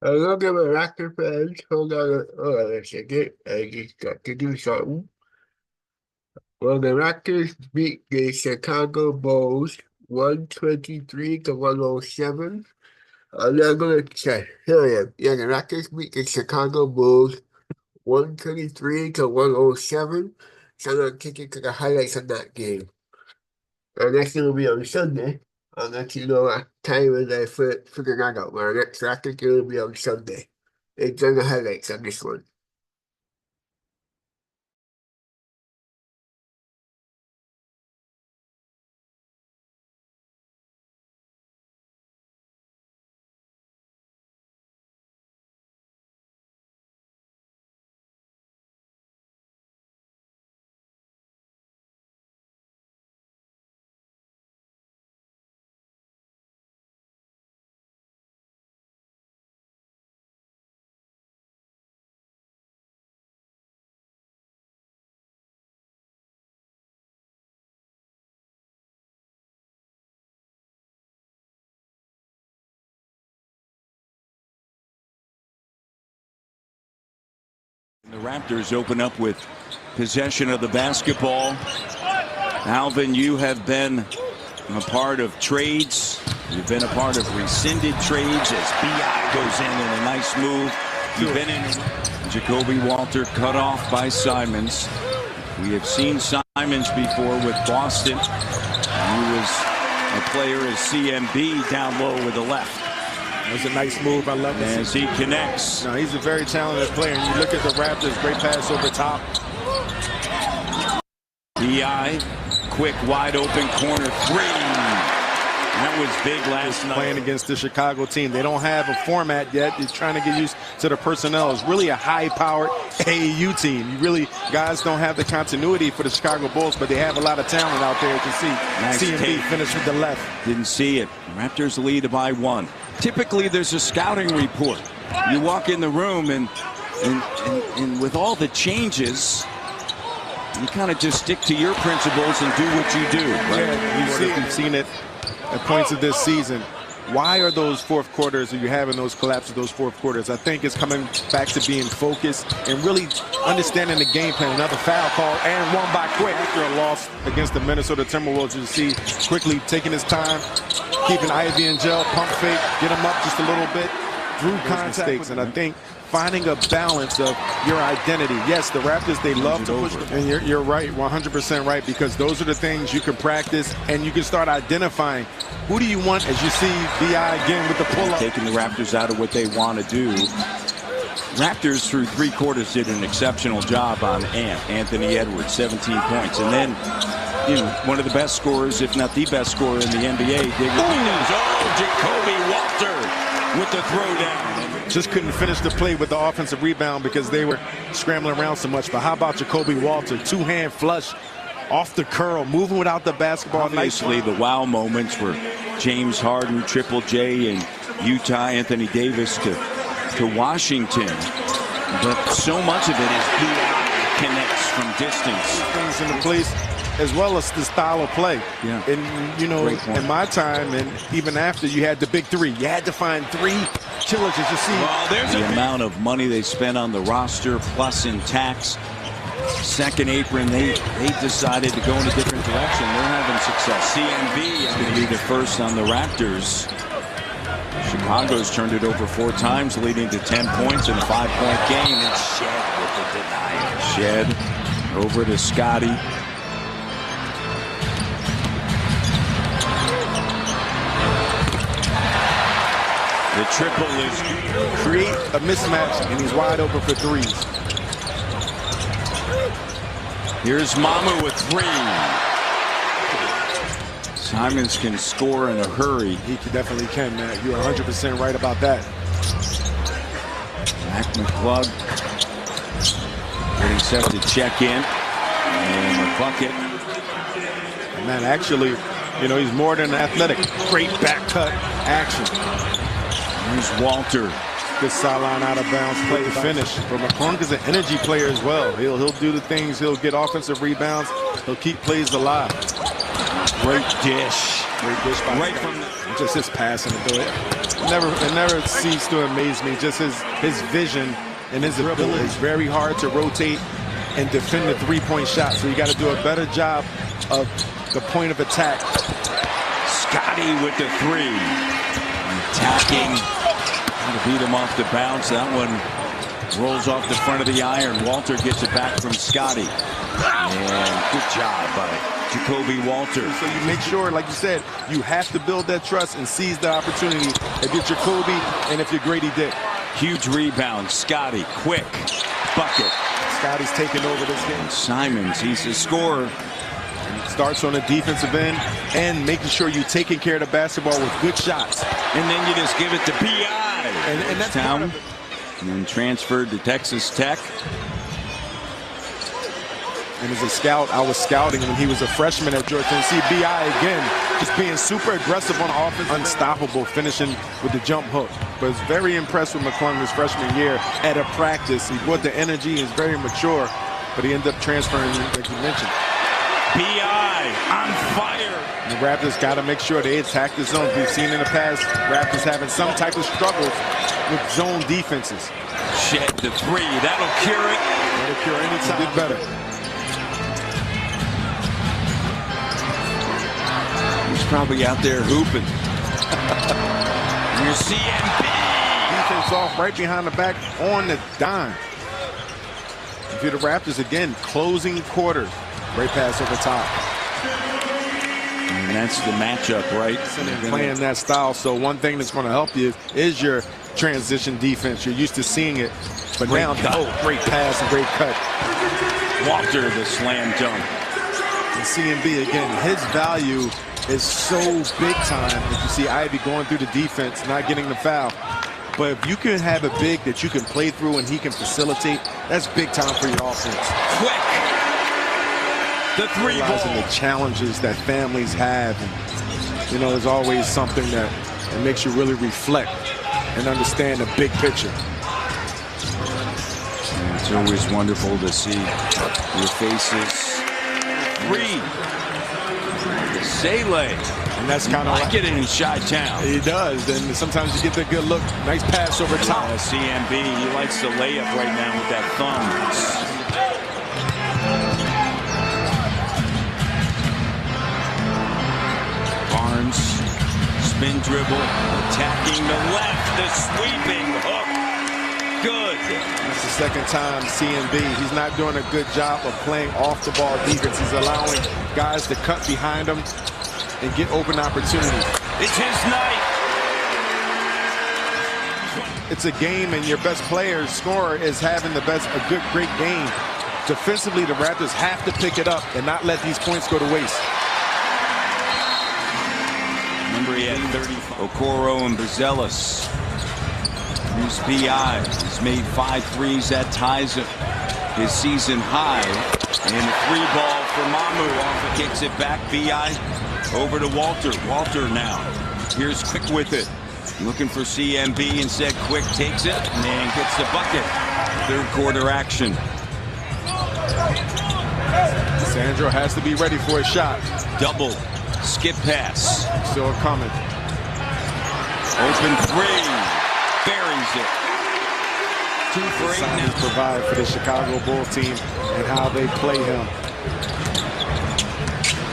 Look at my Raptor fans. Hold on a second. I just got to do something. Well, the Raptors beat the Chicago Bulls 123 to 107. I'm not gonna check. Here I am. Yeah, the Raptors beat the Chicago Bulls 123 to 107. So I'm gonna take you to the highlights of that game. Our next game will be on Sunday. I'll let you know what time and I figure that out. Our next Raptors game will be on Sunday. Enjoy the highlights on this one. The Raptors open up with possession of the basketball. Alvin, you have been a part of trades. You've been a part of rescinded trades as B.I. goes in a nice move. You've been in Jacoby Walter cut off by Simons. We have seen Simons before with Boston. He was a player as CMB down low with the left. It was a nice move. I love it. As he connects. No, he's a very talented player. And you look at the Raptors, great pass over top. B.I. quick, wide open corner three. That was big last night. Playing against the Chicago team. They don't have a format yet. They're trying to get used to the personnel. It's really a high-powered AAU team. Guys don't have the continuity for the Chicago Bulls, but they have a lot of talent out there. You can see CMB finish with the left. Didn't see it. Raptors lead by 1. Typically, there's a scouting report. You walk in the room, and with all the changes, you kind of just stick to your principles and do what you do. Right? Yeah, you've seen it at points of this season. Why are those fourth quarters, or you having those collapses, those fourth quarters? I think it's coming back to being focused and really understanding the game plan. Another foul call and one by Quick after a loss against the Minnesota Timberwolves. You see Quickly taking his time, keeping Ivy and Gel, pump fake, get him up just a little bit through contact. And I think finding a balance of your identity. Yes, the Raptors, they love to push. And you're right, 100% right, because those are the things you can practice and you can start identifying who do you want as you see B.I. again with the pull-up. Taking the Raptors out of what they want to do. Raptors through 3 quarters did an exceptional job on Anthony Edwards, 17 points. And then, one of the best scorers, if not the best scorer in the NBA, Jacoby Walter with the throwdown. Just couldn't finish the play with the offensive rebound because they were scrambling around so much. But how about Jacoby Walter? 2-hand flush off the curl, moving without the basketball. Obviously, the wow moments were James Harden, Triple J, and Utah, Anthony Davis to Washington. But so much of it is B.I. connects from distance. Things in the place, as well as the style of play. Yeah. And, in my time, and even after, you had the big 3. You had to find 3 killers, as you see. Well, there's the amount of money they spent on the roster, plus in tax. Second apron, they decided to go in a different direction. They're having success. CMB is going to be the first on the Raptors. Chicago's turned it over 4 times, leading to 10 points in a 5-point game. And Shed with the denial. Shed over to Scotty. The triple is create a mismatch, and he's wide open for 3s. Here's Mamu with 3. Simons can score in a hurry. He definitely can, Matt. You're 100% right about that. Mac McClug getting set to check in. And a bucket. And man, actually, he's more than athletic. Great back cut action. Here's Walter. Good sideline out of bounds play to finish. But McClung is an energy player as well. He'll do the things. He'll get offensive rebounds. He'll keep plays alive. Great dish. Great dish by right from the just his passing ability. It never ceased to amaze me. Just his vision and his ability. It's very hard to rotate and defend the three-point shot. So you got to do a better job of the point of attack. Scotty with the three. Attacking. To beat him off the bounce. That one rolls off the front of the iron. Walter gets it back from Scotty. And good job by Jacoby Walter. So you make sure, like you said, you have to build that trust and seize the opportunity if you're Jacoby and if you're Grady Dick. Huge rebound. Scotty, quick bucket. Scotty's taking over this game. Simons, he's the scorer. Starts on the defensive end and making sure you're taking care of the basketball with good shots. And then you just give it to B.I. And that's part of it. And then transferred to Texas Tech. And as a scout, I was scouting when he was a freshman at Georgia Tennessee. B.I. again, just being super aggressive on offense, unstoppable, finishing with the jump hook. But I was very impressed with McClung his freshman year at a practice. He brought the energy, he's very mature, but he ended up transferring, like you mentioned. B.I. on fire. The Raptors got to make sure they attack the zone. We've seen in the past Raptors having some type of struggles with zone defenses. Shed the three. That'll cure it. That'll cure any time. He did better. He's probably out there hooping. Here's CMB. Defense off right behind the back on the dime. If you're the Raptors again, closing quarters. Great pass over top. And that's the matchup, right? Playing that style. So one thing that's going to help you is your transition defense. You're used to seeing it. But great now, cut. Great pass and great cut. Walter, the slam dunk. And CMB, again, his value is so big time. As you see Ivy going through the defense, not getting the foul. But if you can have a big that you can play through and he can facilitate, that's big time for your offense. Quick. The three ball. The challenges that families have. And, you know, there's always something that makes you really reflect and understand the big picture. And it's always wonderful to see your faces. Three. Sele. And that's kind of like it in Chi-Town. He does. And sometimes you get the good look. Nice pass over top. CMB, he likes the layup right now with that thumb. Barnes, spin dribble, attacking the left, the sweeping hook. Good. That's the second time CMB. He's not doing a good job of playing off the ball defense. He's allowing guys to cut behind him and get open opportunities. It's his night. It's a game, and your best player, scorer, is having a great game. Defensively, the Raptors have to pick it up and not let these points go to waste. Remember, he had 35. Okoro and Bazelis. Here's B.I. He's made 5 threes. That ties his season high. And the three ball for Mamu. Off it, kicks it back. B.I. over to Walter. Walter now. Here's Quick with it. Looking for CMB. Instead, Quick takes it and gets the bucket. Third quarter action. Sandro has to be ready for a shot. Double. Skip pass. Still coming. Open three. Buries it. 2 for 8 now. Provide for the Chicago Bulls team and how they play him.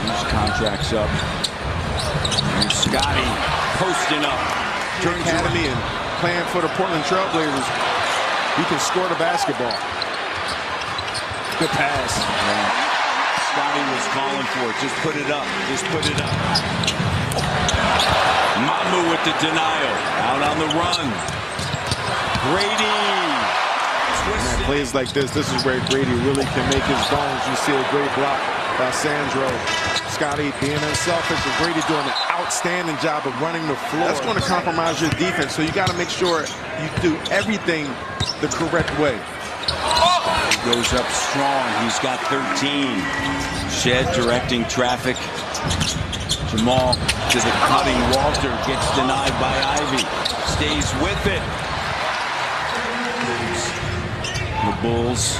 His contract's up. And Scotty posting up. Turns Academy and playing for the Portland Trailblazers. He can score the basketball. Good pass. Yeah. Scotty was calling for it. Just put it up. Just put it up. Mamu with the denial. Out on the run. Grady. Man, plays like this is where Grady really can make his bones. You see a great block by Sandro. Scotty being unselfish and Grady doing an outstanding job of running the floor. That's going to compromise your defense, so you got to make sure you do everything the correct way. He goes up strong. He's got 13. Shed directing traffic. Jamal to the cutting. Walter gets denied by Ivy. Stays with it. The Bulls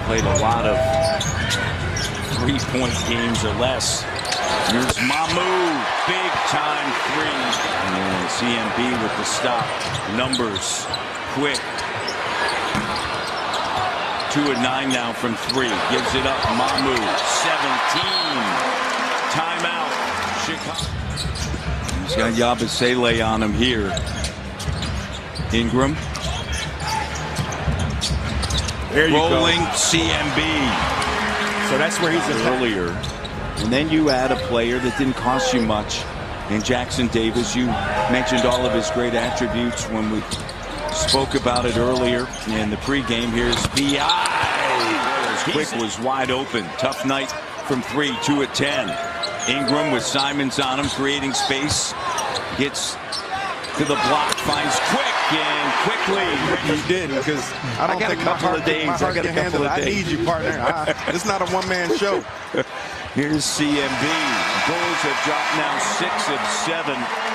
played a lot of 3-point games or less. Here's Mamu, big time three. And CMB with the stop. Numbers, quick. 2 of 9 now from 3. Gives it up. Mamu, 17. Timeout. Chicago. He's got Yabusele on him here. Ingram. There you Rolling go. CMB. So that's where he's earlier. And then you add a player that didn't cost you much. And Jackson Davis, you mentioned all of his great attributes when we spoke about it earlier in the pregame. Here's B.I. Quick was wide open. Tough night from 3, 2 at 10. Ingram with Simons on him, creating space. Gets to the block, finds Quick, and quickly. You did, because I don't think my heart can handle it. I need you, partner. It's not a one-man show. Here's CMB. Bulls have dropped now 6 of 7.